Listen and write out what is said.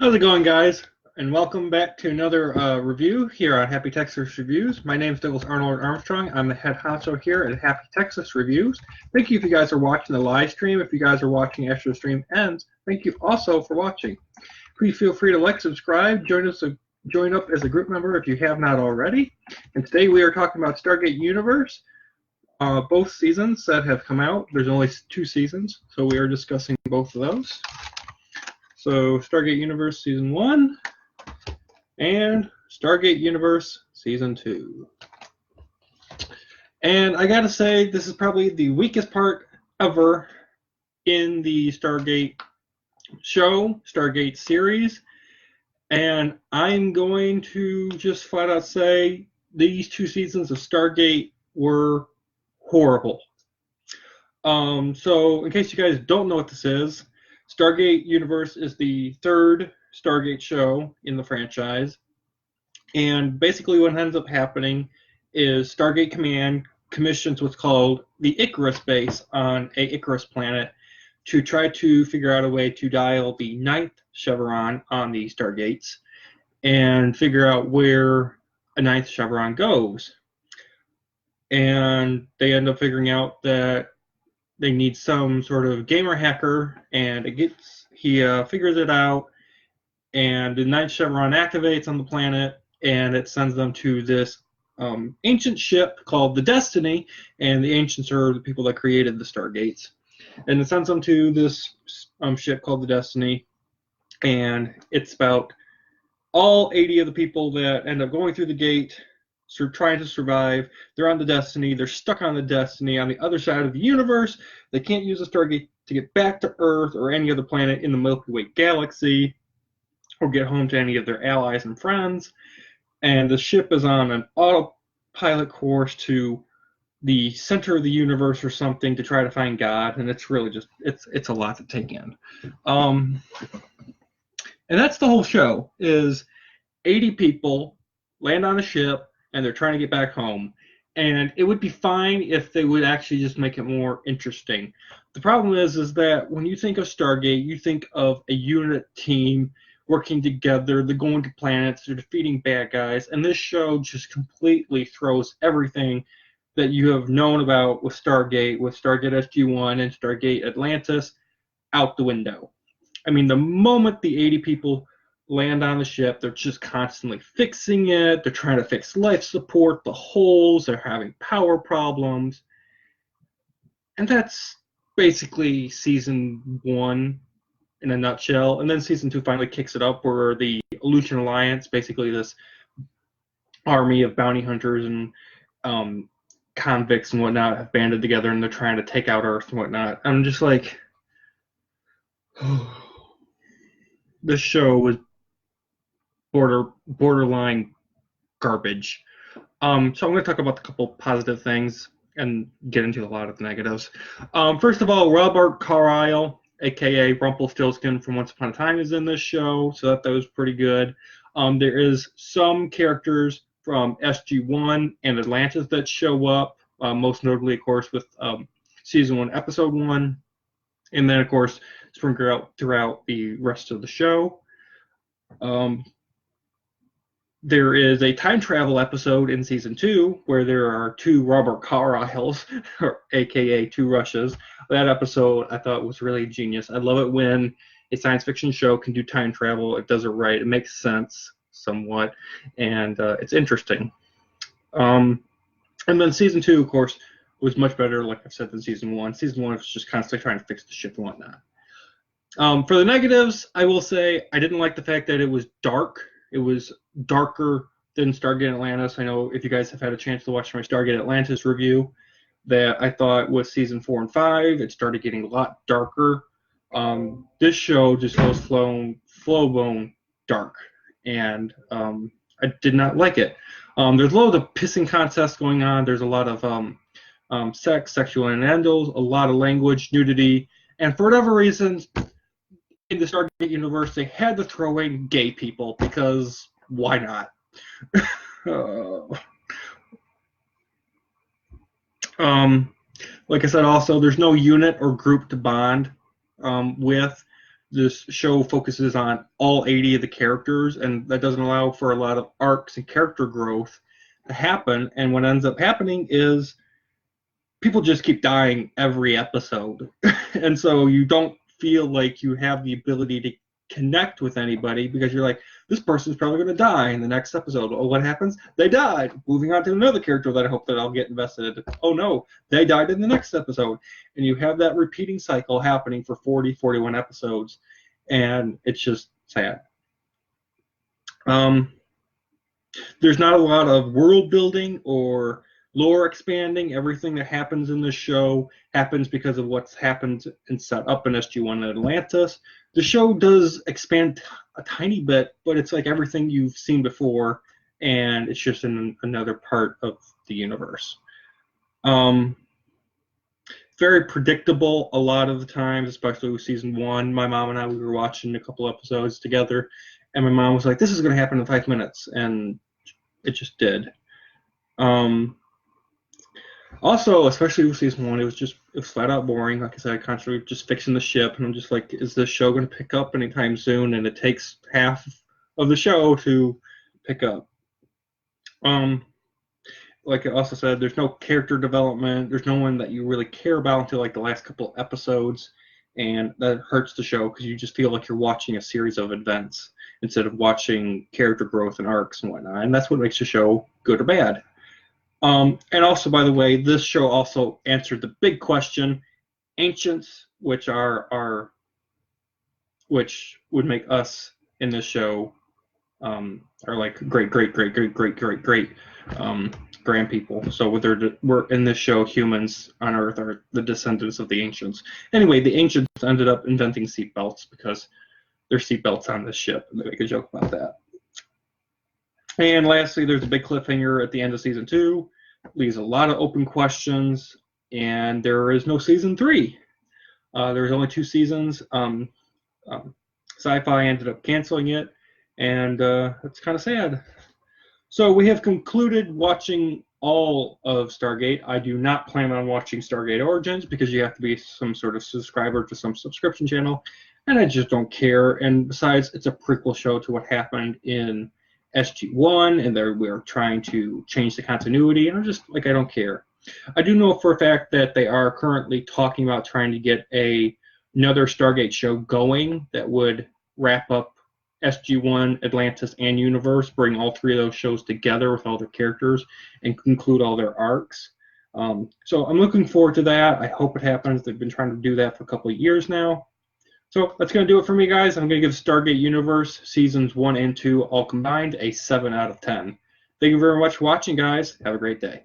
How's it going, guys? And welcome back to another review here on Happy Texas Reviews. My name is Douglas Arnold Armstrong. I'm the head honcho here at Happy Texas Reviews. Thank you if you guys are watching the live stream. If you guys are watching after the stream ends, thank you also for watching. Please feel free to like, subscribe, join up as a group member if you have not already. And today we are talking about Stargate Universe. Both seasons that have come out. There's only 2 seasons, so we are discussing both of those. So Stargate Universe Season 1 and Stargate Universe Season 2. And I gotta say, this is probably the weakest part ever in the Stargate show, Stargate series. And I'm going to just flat out say these 2 seasons of Stargate were horrible. So in case you guys don't know what this is, Stargate Universe is the 3rd Stargate show in the franchise. And basically what ends up happening is Stargate Command commissions what's called the Icarus base on a Icarus planet to try to figure out a way to dial the 9th chevron on the Stargates and figure out where a 9th chevron goes. And they end up figuring out that they need some sort of gamer hacker, and he figures it out, and the 9th chevron activates on the planet, and it sends them to this ancient ship called the Destiny, and the ancients are the people that created the Stargates. And it sends them to this ship called the Destiny, and it's about all 80 of the people that end up going through the gate, trying to survive. They're on the Destiny. They're stuck on the Destiny on the other side of the universe. They can't use the Stargate to get back to Earth or any other planet in the Milky Way galaxy or get home to any of their allies and friends. And the ship is on an autopilot course to the center of the universe or something to try to find God. And it's really just, it's a lot to take in. And that's the whole show, is 80 people land on a ship, and they're trying to get back home. And it would be fine if they would actually just make it more interesting. The problem is that when you think of Stargate, you think of a unit team working together, they're going to planets, they're defeating bad guys, and this show just completely throws everything that you have known about with Stargate SG-1 and Stargate Atlantis, out the window. I mean, the moment the 80 people land on the ship, they're just constantly fixing it. They're trying to fix life support, the holes. They're having power problems. And that's basically season 1 in a nutshell. And then season 2 finally kicks it up, where the Aleutian Alliance, basically this army of bounty hunters and convicts and whatnot, have banded together, and they're trying to take out Earth and whatnot. I'm just like, this show was borderline garbage. So I'm going to talk about a couple positive things and get into a lot of the negatives. First of all, Robert Carlyle, aka Rumpelstiltskin from Once Upon a Time, is in this show, so that was pretty good. There is some characters from SG-1 and Atlantis that show up, most notably, of course, with Season 1, Episode 1, and then, of course, sprinkled out throughout the rest of the show. There is a time travel episode in Season 2 where there are 2 Robert Carlyles, or aka 2 Rushes. That episode I thought was really genius. I love it when a science fiction show can do time travel. It does it right. It makes sense somewhat, and it's interesting. And then Season 2, of course, was much better, like I've said, than Season 1. Season 1 was just constantly trying to fix the ship and whatnot. For the negatives, I will say I didn't like the fact that it was dark. It was darker than Stargate Atlantis. I know if you guys have had a chance to watch my Stargate Atlantis review, that I thought with Season 4 and 5, it started getting a lot darker. This show just goes flow-bone dark, and I did not like it. There's a lot of pissing contests going on. There's a lot of sex, sexual innuendos, a lot of language, nudity, and for whatever reason, in the Stargate universe, they had to throw in gay people, because why not? Like I said, also, there's no unit or group to bond with. this show focuses on all 80 of the characters, and that doesn't allow for a lot of arcs and character growth to happen. And what ends up happening is people just keep dying every episode. And so you don't feel like you have the ability to connect with anybody because you're like, this person's probably going to die in the next episode. Oh, what happens? They died. Moving on to another character that I hope that I'll get invested in. Oh no, they died in the next episode. And you have that repeating cycle happening for 40, 41 episodes. And it's just sad. There's not a lot of world building or lore expanding. Everything that happens in the show happens because of what's happened and set up in SG-1 and Atlantis. The show does expand a tiny bit, but it's like everything you've seen before, and it's just in another part of the universe. Very predictable a lot of the times, especially with season 1. My mom and I, we were watching a couple episodes together, and my mom was like, this is going to happen in 5 minutes, and it just did. Also, especially with season 1, it was flat out boring. Like I said, constantly just fixing the ship, and I'm just like, is this show going to pick up anytime soon? And it takes half of the show to pick up. Like I also said, there's no character development. There's no one that you really care about until like the last couple episodes, and that hurts the show because you just feel like you're watching a series of events instead of watching character growth and arcs and whatnot. And that's what makes the show good or bad. And also, by the way, this show also answered the big question: ancients, which would make us in this show are like great grand people. So we're in this show, humans on Earth are the descendants of the ancients. Anyway, the ancients ended up inventing seatbelts because there's seatbelts on this ship, and they make a joke about that. And lastly, there's a big cliffhanger at the end of season 2, leaves a lot of open questions, and there is no season 3. There was only 2 seasons. Sci-Fi ended up canceling it, and it's kind of sad. So we have concluded watching all of Stargate. I do not plan on watching Stargate Origins because you have to be some sort of subscriber to some subscription channel, and I just don't care. And besides, it's a prequel show to what happened in SG-1, and we're trying to change the continuity, and I'm just like, I don't care. I do know for a fact that they are currently talking about trying to get another Stargate show going that would wrap up SG-1, Atlantis, and Universe, bring all 3 of those shows together with all their characters and conclude all their arcs. So I'm looking forward to that. I hope it happens. They've been trying to do that for a couple of years now. So that's going to do it for me, guys. I'm going to give Stargate Universe Seasons 1 and 2 all combined a 7 out of 10. Thank you very much for watching, guys. Have a great day.